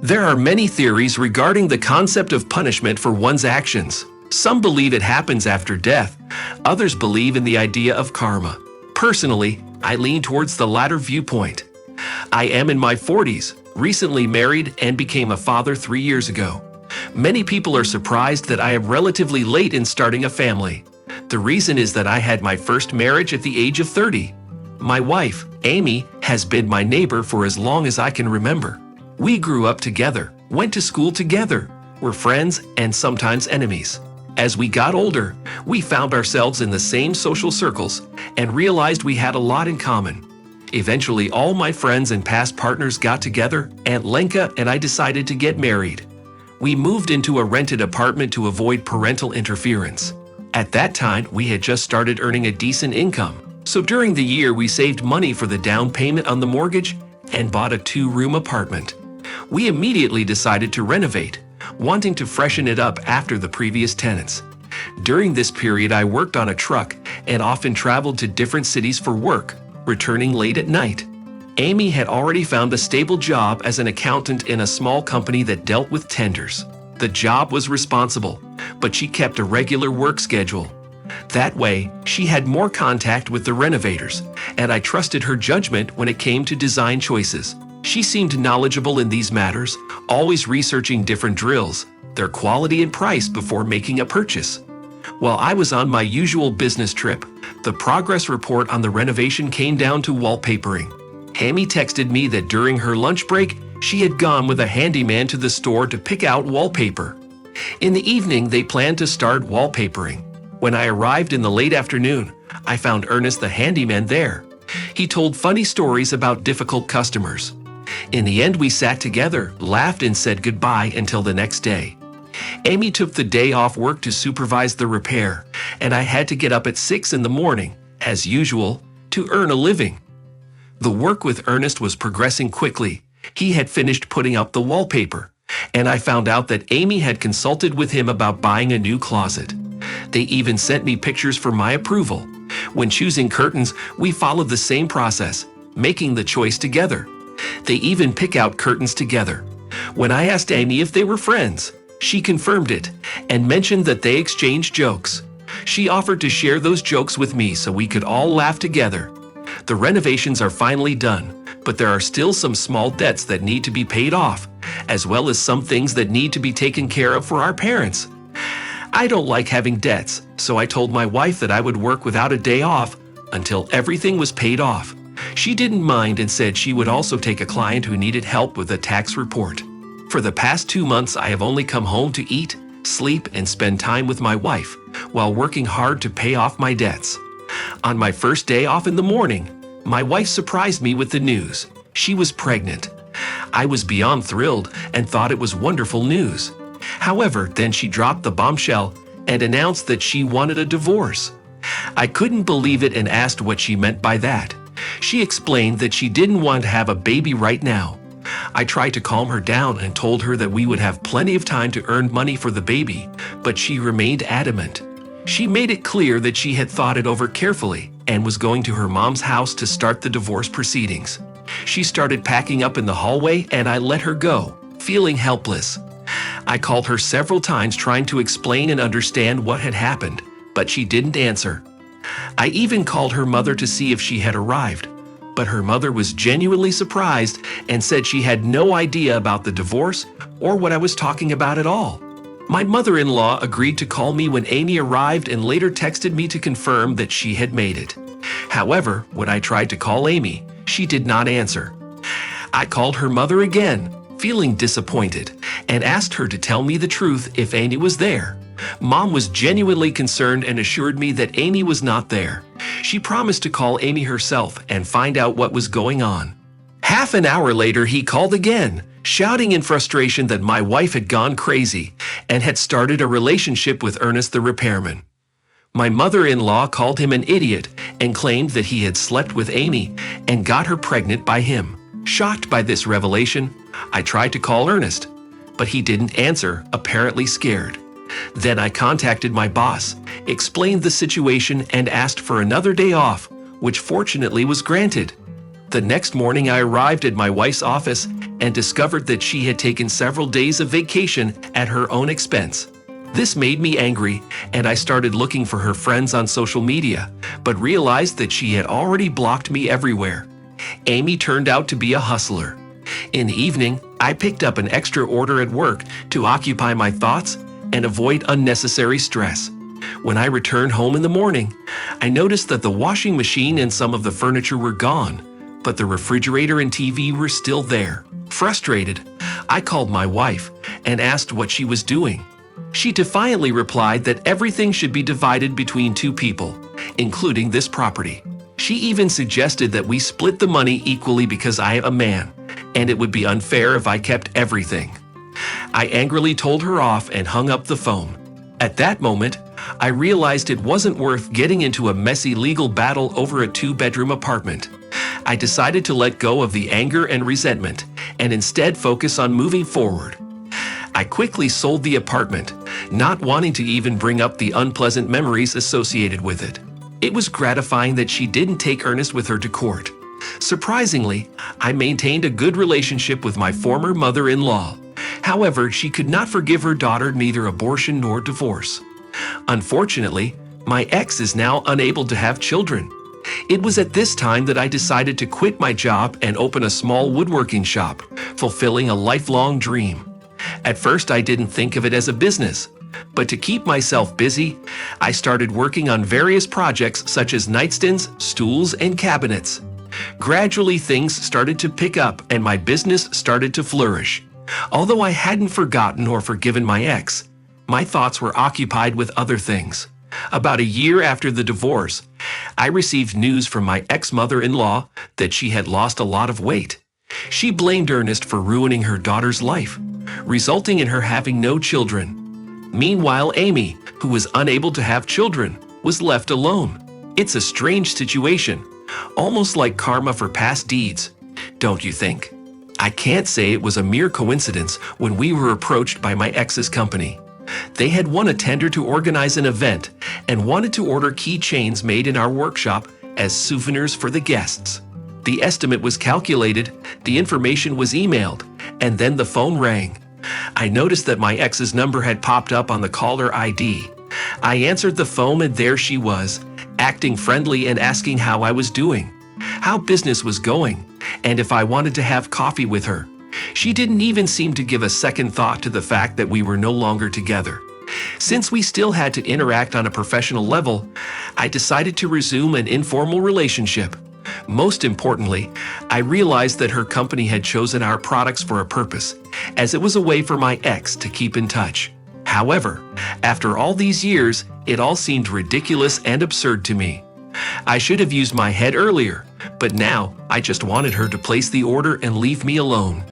There are many theories regarding the concept of punishment for one's actions. Some believe it happens after death. Others believe in the idea of karma. Personally, I lean towards the latter viewpoint. I am in my 40s, recently married, and became a father 3 years ago. Many people are surprised that I am relatively late in starting a family. The reason is that I had my first marriage at the age of 30. My wife, Amy, has been my neighbor for as long as I can remember. We grew up together, went to school together, were friends and sometimes enemies. As we got older, we found ourselves in the same social circles and realized we had a lot in common. Eventually, all my friends and past partners got together, and Lenka and I decided to get married. We moved into a rented apartment to avoid parental interference. At that time, we had just started earning a decent income. So during the year, we saved money for the down payment on the mortgage and bought a 2-room apartment. We immediately decided to renovate, wanting to freshen it up after the previous tenants. During this period, I worked on a truck and often traveled to different cities for work, returning late at night. Amy had already found a stable job as an accountant in a small company that dealt with tenders. The job was responsible, but she kept a regular work schedule. That way, she had more contact with the renovators, and I trusted her judgment when it came to design choices. She seemed knowledgeable in these matters, always researching different drills, their quality and price before making a purchase. While I was on my usual business trip, the progress report on the renovation came down to wallpapering. Amy texted me that during her lunch break, she had gone with a handyman to the store to pick out wallpaper. In the evening, they planned to start wallpapering. When I arrived in the late afternoon, I found Ernest the handyman there. He told funny stories about difficult customers. In the end, we sat together, laughed, and said goodbye until the next day. Amy took the day off work to supervise the repair, and I had to get up at 6 in the morning, as usual, to earn a living. The work with Ernest was progressing quickly. He had finished putting up the wallpaper, and I found out that Amy had consulted with him about buying a new closet. They even sent me pictures for my approval. When choosing curtains, we followed the same process, making the choice together. They even pick out curtains together. When I asked Amy if they were friends, she confirmed it and mentioned that they exchanged jokes. She offered to share those jokes with me so we could all laugh together. The renovations are finally done, but there are still some small debts that need to be paid off, as well as some things that need to be taken care of for our parents. I don't like having debts, so I told my wife that I would work without a day off until everything was paid off. She didn't mind and said she would also take a client who needed help with a tax report. For the past 2 months, I have only come home to eat, sleep, and spend time with my wife while working hard to pay off my debts. On my first day off in the morning, my wife surprised me with the news. She was pregnant. I was beyond thrilled and thought it was wonderful news. However, then she dropped the bombshell and announced that she wanted a divorce. I couldn't believe it and asked what she meant by that. She explained that she didn't want to have a baby right now. I tried to calm her down and told her that we would have plenty of time to earn money for the baby, but she remained adamant. She made it clear that she had thought it over carefully and was going to her mom's house to start the divorce proceedings. She started packing up in the hallway and I let her go, feeling helpless. I called her several times trying to explain and understand what had happened, but she didn't answer. I even called her mother to see if she had arrived, but her mother was genuinely surprised and said she had no idea about the divorce or what I was talking about at all. My mother-in-law agreed to call me when Amy arrived and later texted me to confirm that she had made it. However, when I tried to call Amy, she did not answer. I called her mother again, feeling disappointed, and asked her to tell me the truth if Amy was there. Mom was genuinely concerned and assured me that Amy was not there. She promised to call Amy herself and find out what was going on. Half an hour later, he called again, shouting in frustration that my wife had gone crazy and had started a relationship with Ernest the repairman. My mother-in-law called him an idiot and claimed that he had slept with Amy and got her pregnant by him. Shocked by this revelation, I tried to call Ernest, but he didn't answer, apparently scared. Then I contacted my boss, explained the situation, and asked for another day off, which fortunately was granted. The next morning, I arrived at my wife's office and discovered that she had taken several days of vacation at her own expense. This made me angry, and I started looking for her friends on social media, but realized that she had already blocked me everywhere. Amy turned out to be a hustler. In the evening, I picked up an extra order at work to occupy my thoughts and avoid unnecessary stress. When I returned home in the morning, I noticed that the washing machine and some of the furniture were gone, but the refrigerator and TV were still there. Frustrated, I called my wife and asked what she was doing. She defiantly replied that everything should be divided between two people, including this property. She even suggested that we split the money equally because I am a man, and it would be unfair if I kept everything. I angrily told her off and hung up the phone. At that moment, I realized it wasn't worth getting into a messy legal battle over a two-bedroom apartment. I decided to let go of the anger and resentment and instead focus on moving forward. I quickly sold the apartment, not wanting to even bring up the unpleasant memories associated with it. It was gratifying that she didn't take Ernest with her to court. Surprisingly, I maintained a good relationship with my former mother-in-law. However, she could not forgive her daughter neither abortion nor divorce. Unfortunately, my ex is now unable to have children. It was at this time that I decided to quit my job and open a small woodworking shop, fulfilling a lifelong dream. At first, I didn't think of it as a business, but to keep myself busy, I started working on various projects such as nightstands, stools, and cabinets. Gradually, things started to pick up and my business started to flourish. Although I hadn't forgotten or forgiven my ex, my thoughts were occupied with other things. About a year after the divorce, I received news from my ex-mother-in-law that she had lost a lot of weight. She blamed Ernest for ruining her daughter's life, resulting in her having no children. Meanwhile, Amy, who was unable to have children, was left alone. It's a strange situation, almost like karma for past deeds, don't you think? I can't say it was a mere coincidence when we were approached by my ex's company. They had won a tender to organize an event and wanted to order keychains made in our workshop as souvenirs for the guests. The estimate was calculated, the information was emailed, and then the phone rang. I noticed that my ex's number had popped up on the caller ID. I answered the phone and there she was, acting friendly and asking how I was doing, how business was going, and if I wanted to have coffee with her. She didn't even seem to give a second thought to the fact that we were no longer together. Since we still had to interact on a professional level, I decided to resume an informal relationship. Most importantly, I realized that her company had chosen our products for a purpose, as it was a way for my ex to keep in touch. However, after all these years, it all seemed ridiculous and absurd to me. I should have used my head earlier, but now I just wanted her to place the order and leave me alone.